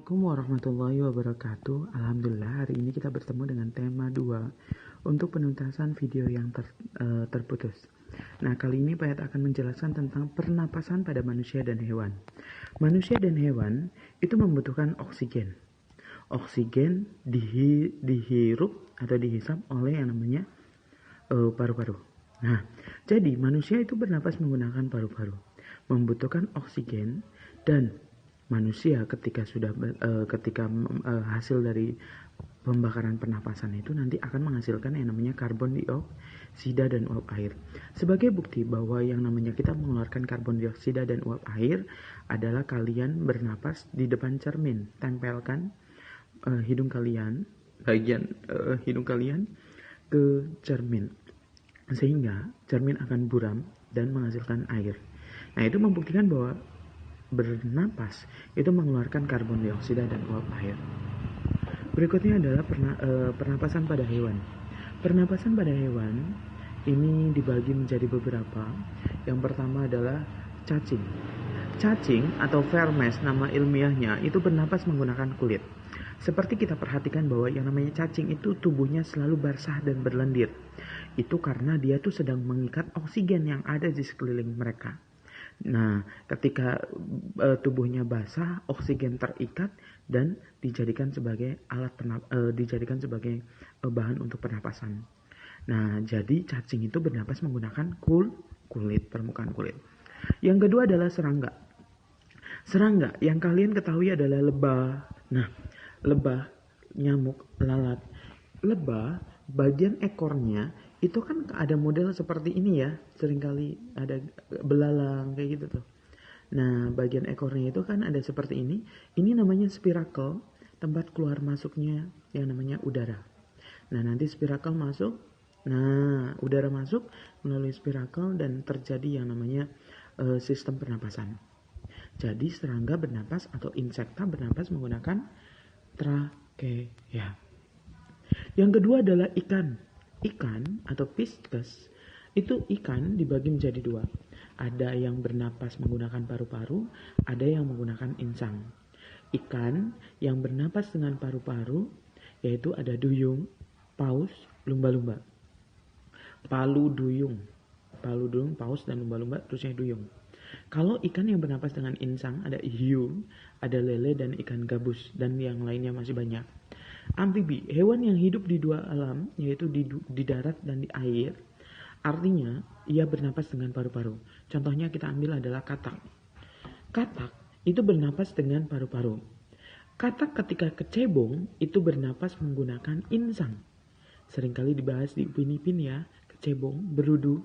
Assalamualaikum warahmatullahi wabarakatuh. Alhamdulillah hari ini kita bertemu dengan tema 2 untuk penuntasan video yang terputus. Nah, kali ini Payat akan menjelaskan tentang pernapasan pada manusia dan hewan. Manusia dan hewan itu membutuhkan oksigen. Oksigen dihirup atau dihisap oleh yang namanya paru-paru. Nah, jadi manusia itu bernapas menggunakan paru-paru, membutuhkan oksigen, dan manusia ketika hasil dari pembakaran pernapasan itu nanti akan menghasilkan yang namanya karbon dioksida dan uap air. Sebagai bukti bahwa yang namanya kita mengeluarkan karbon dioksida dan uap air adalah kalian bernapas di depan cermin. Tempelkan bagian hidung kalian ke cermin, sehingga cermin akan buram dan menghasilkan air. Nah, itu membuktikan bahwa bernapas itu mengeluarkan karbon dioksida dan uap air. Berikutnya adalah pernapasan pada hewan. Pernapasan pada hewan ini dibagi menjadi beberapa. Yang pertama adalah cacing. Cacing atau vermes nama ilmiahnya itu bernapas menggunakan kulit. Seperti kita perhatikan bahwa yang namanya cacing itu tubuhnya selalu basah dan berlendir. Itu karena dia tuh sedang mengikat oksigen yang ada di sekeliling mereka. Nah, ketika tubuhnya basah, oksigen terikat dan dijadikan sebagai bahan untuk pernapasan. Nah, jadi cacing itu bernapas menggunakan kulit, permukaan kulit. Yang kedua adalah serangga. Serangga yang kalian ketahui adalah lebah. Nah, lebah, nyamuk, lalat. Lebah, bagian ekornya itu kan ada model seperti ini ya, seringkali ada belalang kayak gitu tuh. Nah, bagian ekornya itu kan ada seperti ini. Ini namanya spirakel, tempat keluar masuknya yang namanya udara. Nah, nanti spirakel masuk. Nah, udara masuk melalui spirakel dan terjadi yang namanya sistem pernapasan. Jadi serangga bernapas atau insekta bernapas menggunakan trakea. Yang kedua adalah ikan. Ikan atau pisces itu ikan dibagi menjadi 2. Ada yang bernapas menggunakan paru-paru, ada yang menggunakan insang. Ikan yang bernapas dengan paru-paru yaitu ada duyung, paus, lumba-lumba. Palu duyung, paus dan lumba-lumba terusnya duyung. Kalau ikan yang bernapas dengan insang ada hiu, ada lele dan ikan gabus dan yang lainnya masih banyak. Amfibi, hewan yang hidup di 2 alam, yaitu di darat dan di air. Artinya, ia bernapas dengan paru-paru. Contohnya kita ambil adalah katak. Katak itu bernapas dengan paru-paru. Katak ketika kecebong itu bernapas menggunakan insang. Seringkali dibahas di Upin Ipin ya, kecebong, berudu,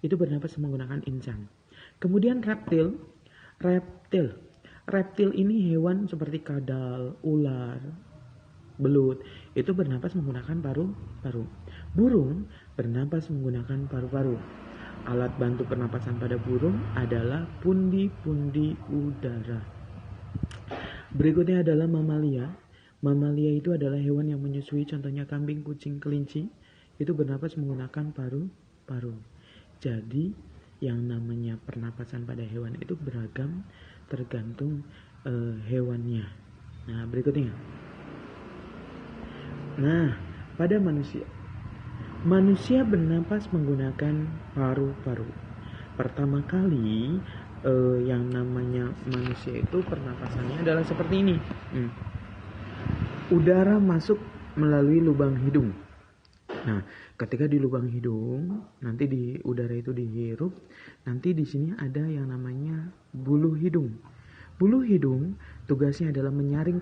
itu bernapas menggunakan insang. Kemudian reptil. Reptil ini hewan seperti kadal, ular, belut itu bernapas menggunakan paru-paru. Burung bernapas menggunakan paru-paru. Alat bantu pernapasan pada burung adalah pundi-pundi udara. Berikutnya adalah mamalia. Mamalia itu adalah hewan yang menyusui, contohnya kambing, kucing, kelinci. Itu bernapas menggunakan paru-paru. Jadi yang namanya pernapasan pada hewan itu beragam tergantung hewannya. Nah, berikutnya. Nah, pada manusia bernapas menggunakan paru-paru. Pertama kali yang namanya manusia itu pernapasannya adalah seperti ini. Udara masuk melalui lubang hidung. Nah, ketika di lubang hidung, nanti di udara itu dihirup, nanti di sini ada yang namanya bulu hidung. Bulu hidung tugasnya adalah menyaring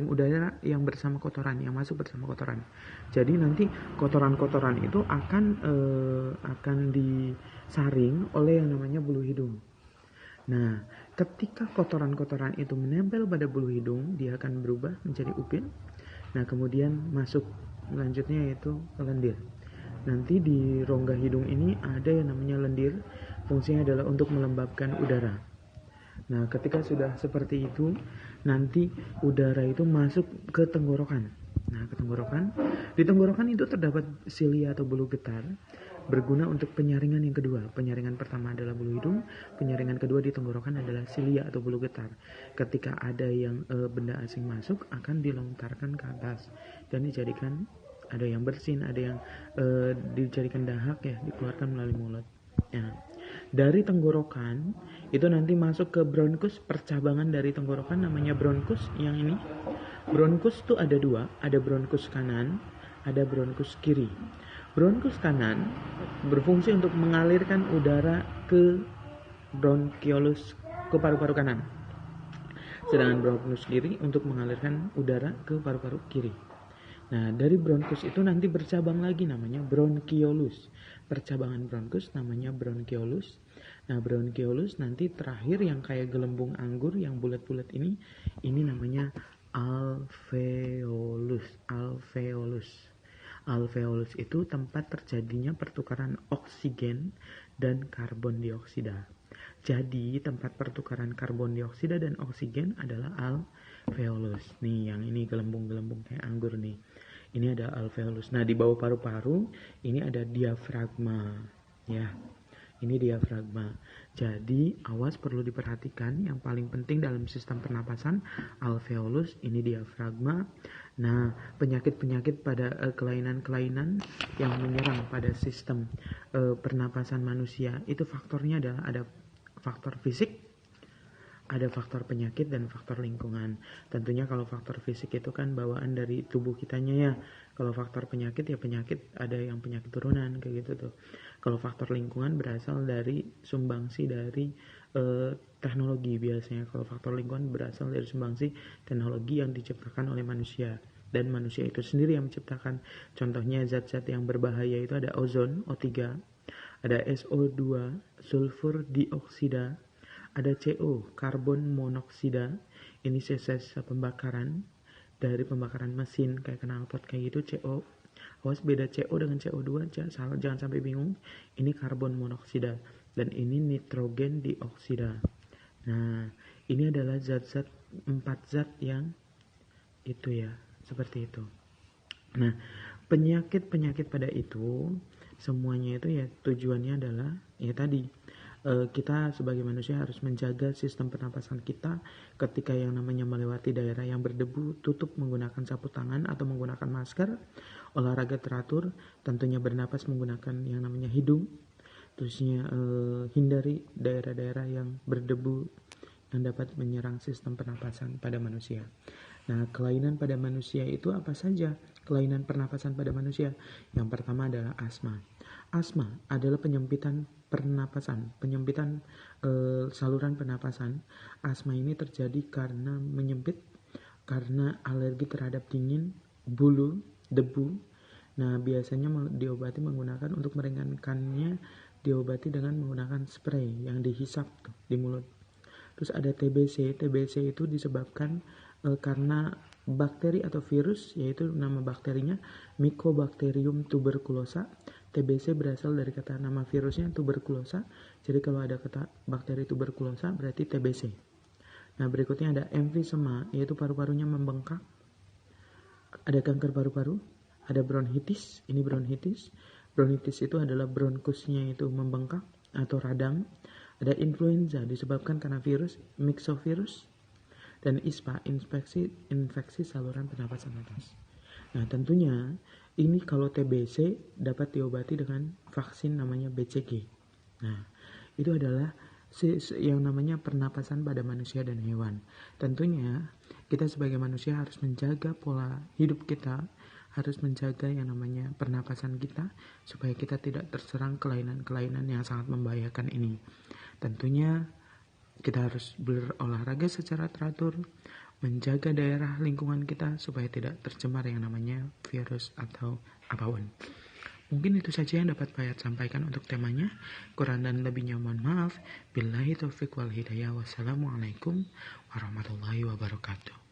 udara yang bersama kotoran, yang masuk bersama kotoran. Jadi nanti kotoran-kotoran itu akan disaring oleh yang namanya bulu hidung. Nah, ketika kotoran-kotoran itu menempel pada bulu hidung, dia akan berubah menjadi upin. Nah, kemudian masuk selanjutnya yaitu lendir. Nanti di rongga hidung ini ada yang namanya lendir, fungsinya adalah untuk melembabkan udara. Nah, ketika sudah seperti itu, nanti udara itu masuk ke tenggorokan. Nah, ke tenggorokan. Di tenggorokan itu terdapat silia atau bulu getar. berguna untuk penyaringan yang kedua. Penyaringan pertama adalah bulu hidung, penyaringan kedua di tenggorokan adalah silia atau bulu getar. Ketika ada yang benda asing masuk, akan dilontarkan ke atas dan dijadikan, ada yang bersin, ada yang dijadikan dahak ya, dikeluarkan melalui mulut. Ya. Dari tenggorokan itu nanti masuk ke bronkus, percabangan dari tenggorokan namanya bronkus. Yang ini bronkus tuh ada dua, ada bronkus kanan, ada bronkus kiri. Bronkus kanan berfungsi untuk mengalirkan udara ke bronkiolus, ke paru-paru kanan. Sedangkan bronkus kiri untuk mengalirkan udara ke paru-paru kiri. Nah, dari bronkus itu nanti bercabang lagi namanya bronkiolus. Percabangan bronkus namanya bronkiolus. Nah, bronkiolus nanti terakhir yang kayak gelembung anggur yang bulat-bulat ini namanya alveolus. Alveolus itu tempat terjadinya pertukaran oksigen dan karbon dioksida. Jadi tempat pertukaran karbon dioksida dan oksigen adalah alveolus. Nih, yang ini gelembung-gelembung kayak anggur nih. Ini ada alveolus. Nah, di bawah paru-paru ini ada diafragma. Ya, ini diafragma. Jadi awas, perlu diperhatikan, yang paling penting dalam sistem pernapasan alveolus, ini diafragma. Nah, penyakit-penyakit pada kelainan-kelainan yang menyerang pada sistem pernapasan manusia itu faktornya adalah ada faktor fisik, ada faktor penyakit, dan faktor lingkungan. Tentunya kalau faktor fisik itu kan bawaan dari tubuh kitanya ya. Kalau faktor penyakit ya penyakit, ada yang penyakit turunan kayak gitu tuh. Kalau faktor lingkungan berasal dari sumbangsi dari teknologi biasanya. Kalau faktor lingkungan berasal dari sumbangsi teknologi yang diciptakan oleh manusia, dan manusia itu sendiri yang menciptakan. Contohnya zat-zat yang berbahaya itu ada ozon, O3, ada SO2, sulfur dioksida, ada CO, karbon monoksida. Ini sisa-sisa pembakaran dari pembakaran mesin kayak knalpot kayak gitu, CO. Awas, beda CO dengan CO2, jangan sampai bingung. Ini karbon monoksida dan ini nitrogen dioksida. Nah, ini adalah zat-zat, 4 zat yang itu ya, seperti itu. Nah, penyakit-penyakit pada itu semuanya itu ya tujuannya adalah ya tadi, kita sebagai manusia harus menjaga sistem pernapasan kita. Ketika yang namanya melewati daerah yang berdebu, tutup menggunakan sapu tangan atau menggunakan masker. Olahraga teratur, tentunya bernapas menggunakan yang namanya hidung. Terusnya hindari daerah-daerah yang berdebu yang dapat menyerang sistem pernapasan pada manusia. Nah, kelainan pada manusia itu apa saja? Kelainan pernapasan pada manusia. Yang pertama adalah asma. Asma adalah penyempitan pernapasan, penyempitan saluran pernapasan. Asma ini terjadi karena menyempit, karena alergi terhadap dingin, bulu, debu. Nah, biasanya diobati menggunakan, untuk meringankannya, diobati dengan menggunakan spray yang dihisap di mulut. Terus ada TBC. TBC itu disebabkan karena bakteri atau virus, yaitu nama bakterinya Mycobacterium tuberculosa. TBC berasal dari kata nama virusnya tuberculosa. Jadi kalau ada kata bakteri tuberculosa berarti TBC. Nah, berikutnya ada emfisema, yaitu paru-parunya membengkak. Ada kanker paru-paru, ada bronkitis, ini bronkitis. Bronkitis itu adalah bronkusnya itu membengkak atau radang. Ada influenza disebabkan karena virus, myxovirus. Dan ISPA, infeksi saluran pernapasan atas. Nah, tentunya ini kalau TBC dapat diobati dengan vaksin namanya BCG. Nah, itu adalah yang namanya pernapasan pada manusia dan hewan. Tentunya kita sebagai manusia harus menjaga pola hidup kita, harus menjaga yang namanya pernapasan kita, supaya kita tidak terserang kelainan-kelainan yang sangat membahayakan ini. Tentunya kita harus berolahraga secara teratur, menjaga daerah lingkungan kita supaya tidak tercemar yang namanya virus atau apapun. Mungkin itu saja yang dapat Pak sampaikan untuk temanya. Kurang dan lebihnya mohon maaf. Billahi taufiq wal hidayah. Wassalamualaikum warahmatullahi wabarakatuh.